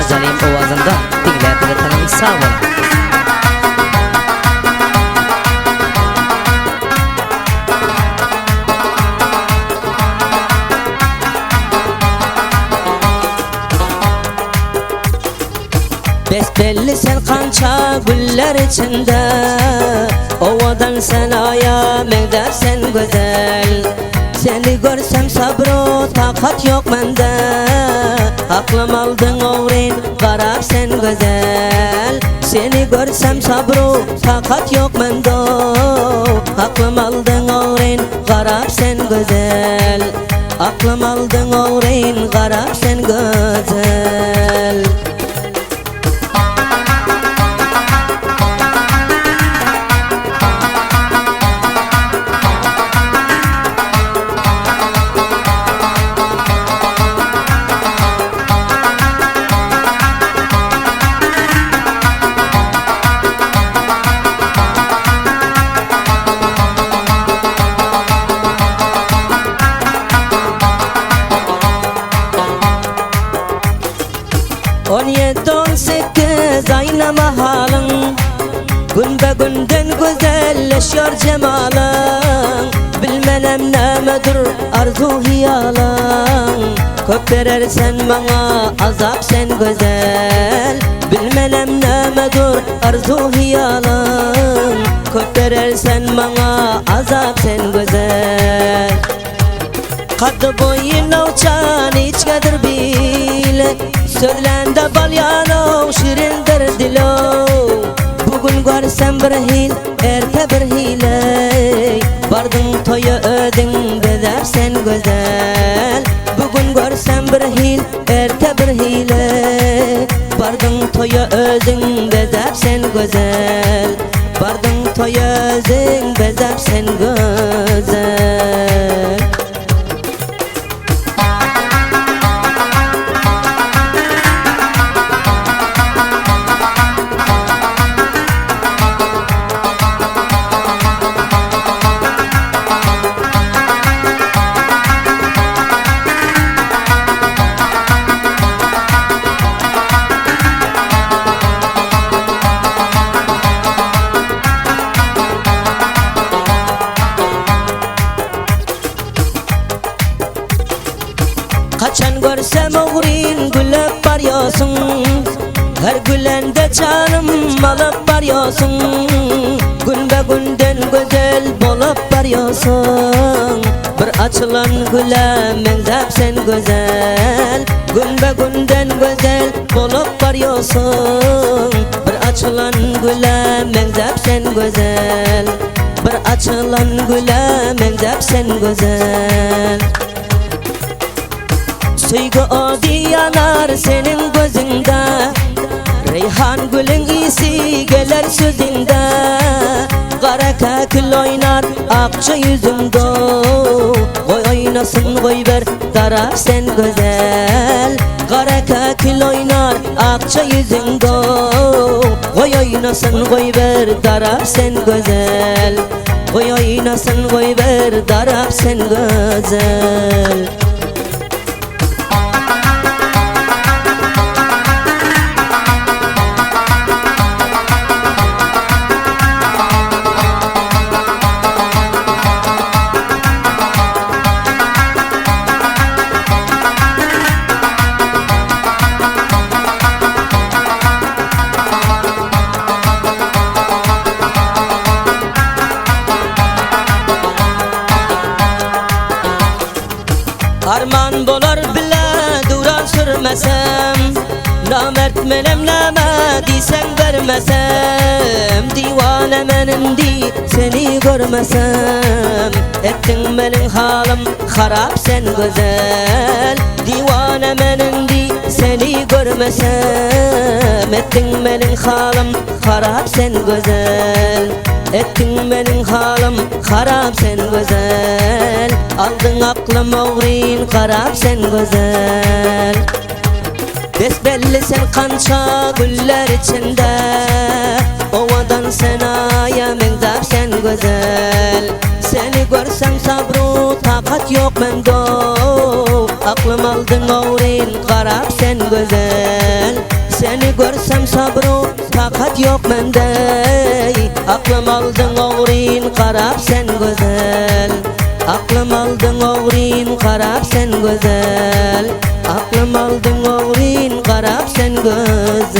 Mirzalim ovozında dinleyip tanım sağ olun. Besbelli sen kança güller içinde, ovadan sen aya mengder sen güzel. Seni görsem sabro takat yok mende, aklım aldın oğrin karab sen güzel. Seni görsem sabro takat yok mende, aklım aldın oğrin karab sen güzel. Aklım aldın oğrin karab sen güzel. Aynama halın, gün be günden güzelleşiyor cemalın. Bilmenem nemedir arzu hiyalın, köp verersen bana azap sen güzel. Bilmenem nemedir arzu hiyalın, köp verersen bana azap sen güzel. Kadı boyuna uçan içgedir bile, sözlende bal yanov şirindir dilo. Bugün görsem bir hil, erte bir hile, bardın toya ödün bezer sen güzel. Bugün görsem bir hil, erte bir hile, bardın toya ödün bezer sen güzel. Bardın toya ödün bezer sen güzel. Kaçan görsem oğrin gülüp barıyorsun, her gülende canım alıp barıyorsun. Gün be günden güzel bolup barıyorsun, bir açılan güle mengzep sen güzel. Gün be günden güzel bolup barıyorsun, bir açılan güle mengzep sen güzel. Bir açılan güle mengzep sen güzel. Sevgi odi yanar senin gözünde, reyhan gülün iyisi gelir sözünde. Kara kakül oynar akça yüzümde, oy oynasın koy ver taraf sen güzel. Kara kakül oynar akça yüzünde, oy oynasın koy ver taraf sen güzel. Oy oynasın koy ver taraf sen güzel. Arman bolar bile duran sürmesem, namert menem neme diysen vermesem. Divane menim di seni görmesem, ettin benim halim harap sen güzel. Divane menim di seni görmesem, ettin benim halim harap sen güzel. Ettin benim halim harap sen güzel. Aldın aklım oğrin karab sen güzel. Besbelli sen kança güller içinde, ovadan sen aya mengzap sen güzel. Seni görsem sabru takat yok mendo, aklım aldın oğrin karab sen güzel. Seni görsem sabro takat yok mende. Aklım aldın oğrin karab sen güzel. Aklım aldın oğrin karab sen güzel. Aklım aldın oğrin karab sen güzel.